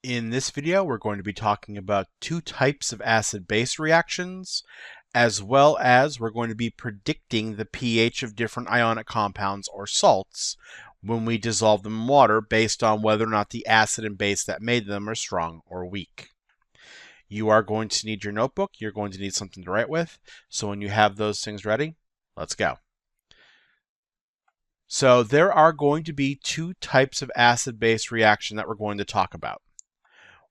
In this video, we're going to be talking about two types of acid-base reactions, as well as we're going to be predicting the pH of different ionic compounds or salts when we dissolve them in water based on whether or not the acid and base that made them are strong or weak. You are going to need your notebook. You're going to need something to write with. So when you have those things ready, let's go. So there are going to be two types of acid-base reaction that we're going to talk about.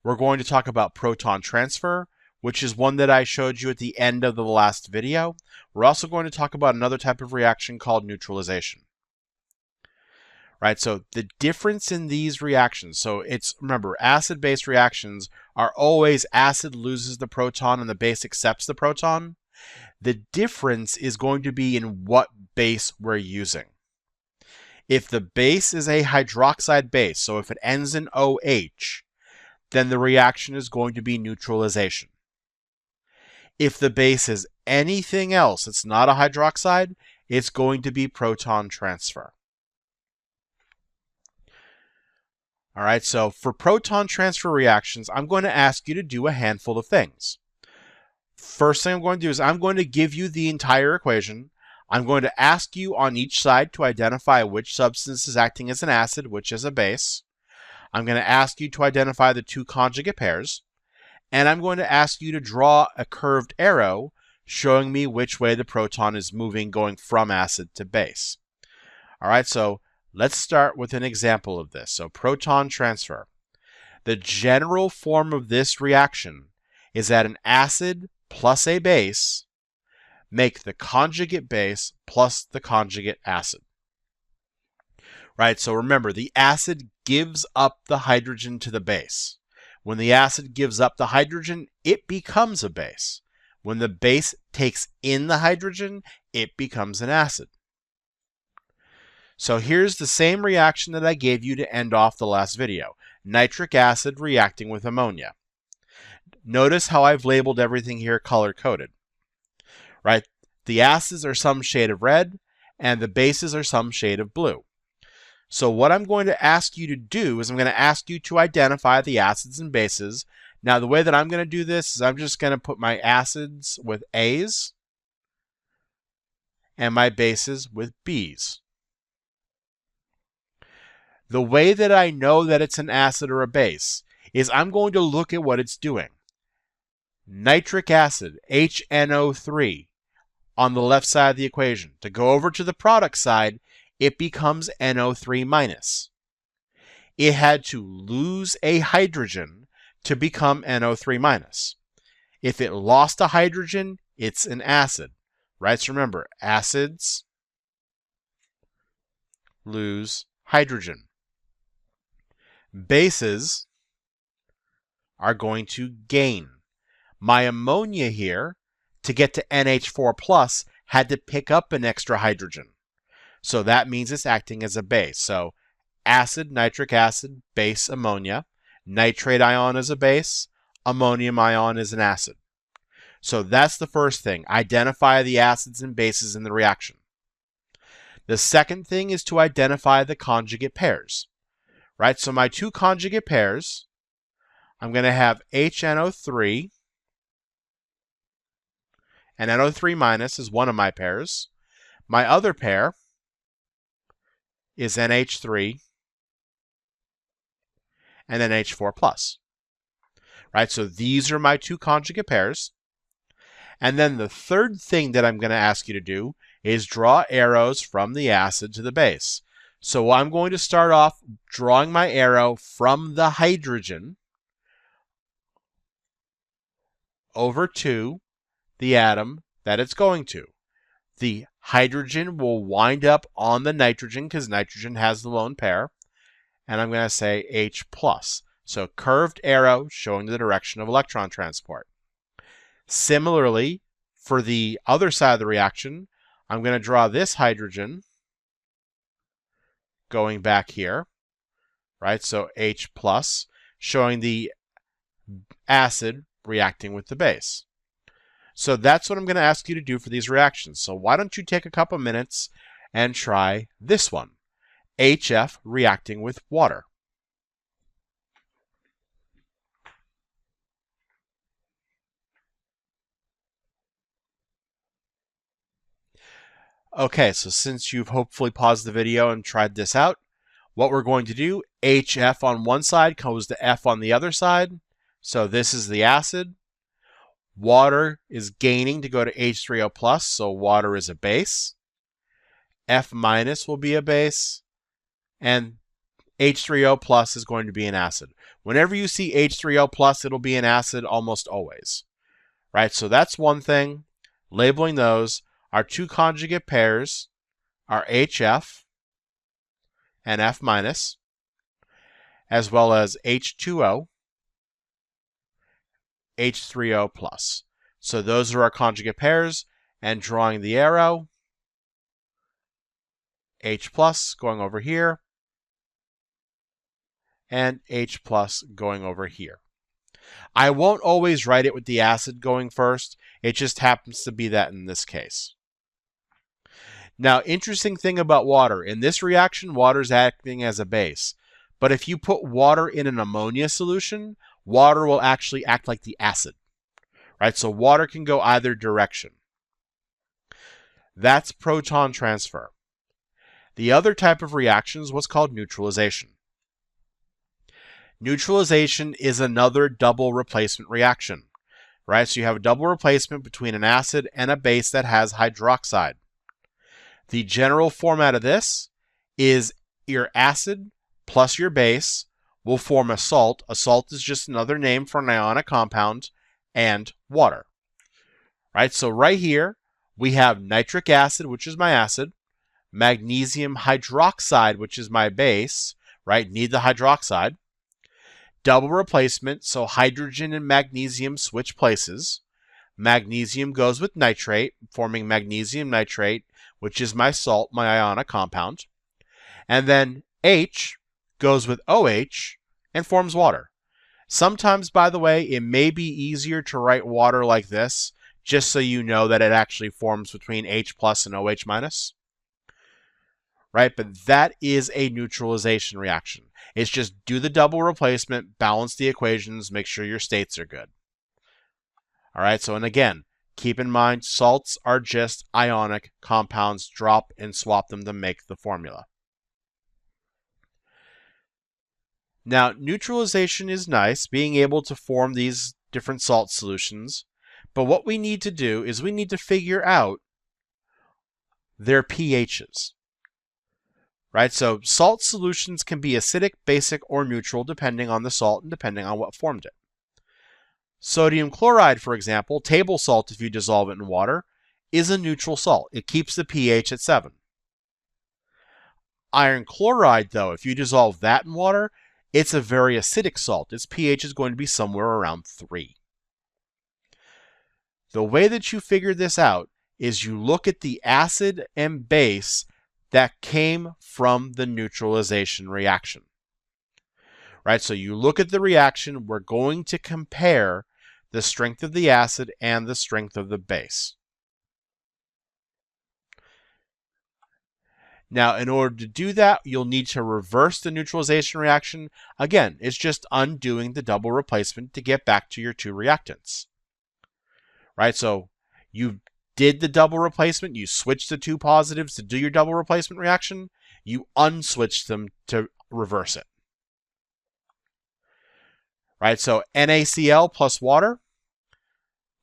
We're going to talk about proton transfer, which is one that I showed you at the end of the last video. We're also going to talk about another type of reaction called neutralization. Right, so the difference in these reactions, remember, acid-base reactions are always acid loses the proton and the base accepts the proton. The difference is going to be in what base we're using. If the base is a hydroxide base, so if it ends in OH, then the reaction is going to be neutralization. If the base is anything else, it's not a hydroxide, it's going to be proton transfer. All right, so for proton transfer reactions, I'm going to ask you to do a handful of things. First thing I'm going to do is I'm going to give you the entire equation. I'm going to ask you on each side to identify which substance is acting as an acid, which is a base. I'm going to ask you to identify the two conjugate pairs, and I'm going to ask you to draw a curved arrow showing me which way the proton is moving going from acid to base. All right, so let's start with an example of this. So proton transfer. The general form of this reaction is that an acid plus a base make the conjugate base plus the conjugate acid. Right, so remember, the acid gives up the hydrogen to the base. When the acid gives up the hydrogen, it becomes a base. When the base takes in the hydrogen, it becomes an acid. So here's the same reaction that I gave you to end off the last video. Nitric acid reacting with ammonia. Notice how I've labeled everything here color-coded. Right, the acids are some shade of red, and the bases are some shade of blue. So what I'm going to ask you to do is I'm going to ask you to identify the acids and bases. Now the way that I'm going to do this is I'm just going to put my acids with A's and my bases with B's. The way that I know that it's an acid or a base is I'm going to look at what it's doing. Nitric acid, HNO3, on the left side of the equation. To go over to the product side, it becomes NO3-. It had to lose a hydrogen to become NO3-. If it lost a hydrogen, it's an acid. Right? So remember, acids lose hydrogen. Bases are going to gain. My ammonia here, to get to NH4+, had to pick up an extra hydrogen. So that means it's acting as a base. So acid, nitric acid, base, ammonia. Nitrate ion is a base. Ammonium ion is an acid. So that's the first thing. Identify the acids and bases in the reaction. The second thing is to identify the conjugate pairs. Right? So my two conjugate pairs, I'm going to have HNO3, and NO3- is one of my pairs. My other pair is NH3 and NH4+. Right, so these are my two conjugate pairs. And then the third thing that I'm going to ask you to do is draw arrows from the acid to the base. So I'm going to start off drawing my arrow from the hydrogen over to the atom that it's going to. The hydrogen will wind up on the nitrogen because nitrogen has the lone pair. And I'm going to say H+. So curved arrow showing the direction of electron transport. Similarly, for the other side of the reaction, I'm going to draw this hydrogen going back here. Right? So H+, showing the acid reacting with the base. So that's what I'm going to ask you to do for these reactions. So why don't you take a couple minutes and try this one. HF reacting with water. Okay, so since you've hopefully paused the video and tried this out, what we're going to do, HF on one side goes to F on the other side. So this is the acid. Water is gaining to go to H3O plus, so water is a base. F minus will be a base, and H3O plus is going to be an acid. Whenever you see H3O plus, it'll be an acid almost always. Right, so that's one thing. Labeling those, our two conjugate pairs are HF and F minus, as well as H2O, H3O plus. So those are our conjugate pairs, and drawing the arrow, H plus going over here, and H plus going over here. I won't always write it with the acid going first. It just happens to be that in this case. Now, interesting thing about water. In this reaction, water is acting as a base. But if you put water in an ammonia solution, water will actually act like the acid. Right? So water can go either direction. That's proton transfer. The other type of reaction is what's called neutralization. Neutralization is another double replacement reaction. Right? So you have a double replacement between an acid and a base that has hydroxide. The general format of this is your acid plus your base will form a salt. A salt is just another name for an ionic compound, and water. Right? So right here, we have nitric acid, which is my acid, magnesium hydroxide, which is my base, right? Need the hydroxide. Double replacement, so hydrogen and magnesium switch places. Magnesium goes with nitrate, forming magnesium nitrate, which is my salt, my ionic compound. And then H goes with OH and forms water. Sometimes, by the way, it may be easier to write water like this, just so you know that it actually forms between H plus and OH minus. Right? But that is a neutralization reaction. It's just do the double replacement, balance the equations, make sure your states are good. All right, so and again, keep in mind, salts are just ionic compounds. Drop and swap them to make the formula. Now, neutralization is nice, being able to form these different salt solutions. But what we need to do is we need to figure out their pHs. Right? So salt solutions can be acidic, basic, or neutral depending on the salt and depending on what formed it. Sodium chloride, for example, table salt if you dissolve it in water, is a neutral salt. It keeps the pH at 7. Iron chloride, though, if you dissolve that in water, it's a very acidic salt. Its pH is going to be somewhere around 3. The way that you figure this out is you look at the acid and base that came from the neutralization reaction. Right? So you look at the reaction, we're going to compare the strength of the acid and the strength of the base. Now, in order to do that, you'll need to reverse the neutralization reaction. Again, it's just undoing the double replacement to get back to your two reactants. Right? So you did the double replacement, you switched the two positives to do your double replacement reaction, you unswitched them to reverse it. Right, so NaCl plus water.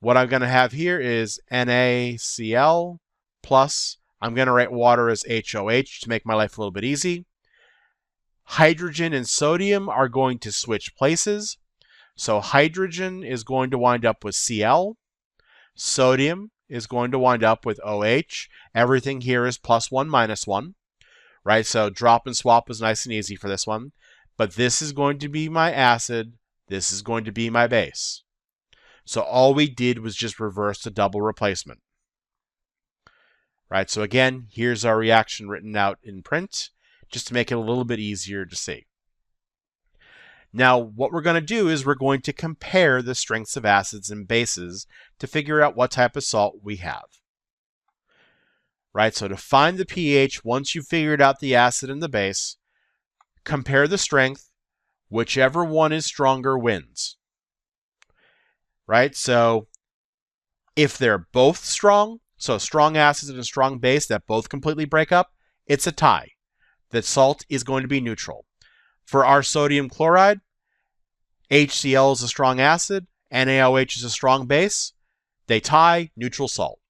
What I'm going to have here is NaCl plus, I'm going to write water as HOH to make my life a little bit easy. Hydrogen and sodium are going to switch places. So hydrogen is going to wind up with Cl. Sodium is going to wind up with OH. Everything here is +1, -1. Right, so drop and swap is nice and easy for this one. But this is going to be my acid. This is going to be my base. So all we did was just reverse the double replacement. Right, so again, here's our reaction written out in print, just to make it a little bit easier to see. Now, what we're going to do is we're going to compare the strengths of acids and bases to figure out what type of salt we have. Right, so to find the pH, once you've figured out the acid and the base, compare the strength. Whichever one is stronger wins. Right? So if they're both strong, So strong acid and a strong base that both completely break up, it's a tie. The salt is going to be neutral. For our sodium chloride, HCl is a strong acid, NaOH is a strong base. They tie, neutral salt.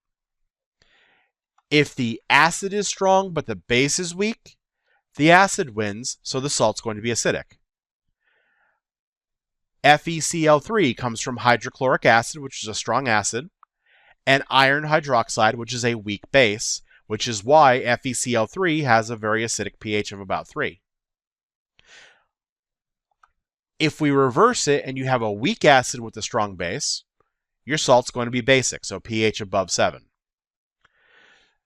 If the acid is strong but the base is weak, the acid wins, so the salt's going to be acidic. FeCl3 comes from hydrochloric acid, which is a strong acid, and iron hydroxide, which is a weak base, which is why FeCl3 has a very acidic pH of about 3. If we reverse it and you have a weak acid with a strong base, your salt's going to be basic, so pH above 7.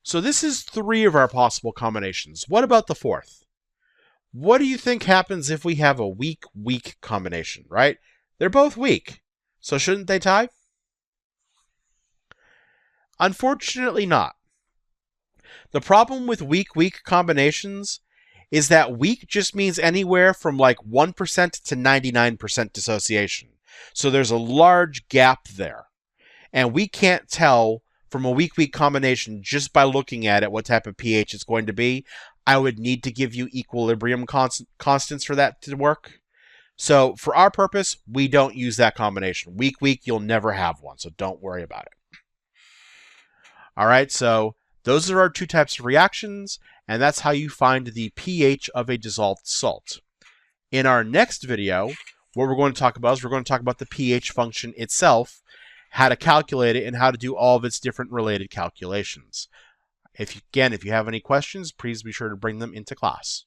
So this is 3 of our possible combinations. What about the 4th? What do you think happens if we have a weak combination, right? They're both weak, so shouldn't they tie? Unfortunately not. The problem with weak combinations is that weak just means anywhere from like 1% to 99% dissociation. So there's a large gap there. And we can't tell from a weak combination just by looking at it what type of pH it's going to be. I would need to give you equilibrium constants for that to work. So for our purpose, we don't use that combination. Weak, you'll never have one, so don't worry about it. All right, so those are our 2 types of reactions, and that's how you find the pH of a dissolved salt. In our next video, what we're going to talk about is we're going to talk about the pH function itself, how to calculate it, and how to do all of its different related calculations. If you have any questions, please be sure to bring them into class.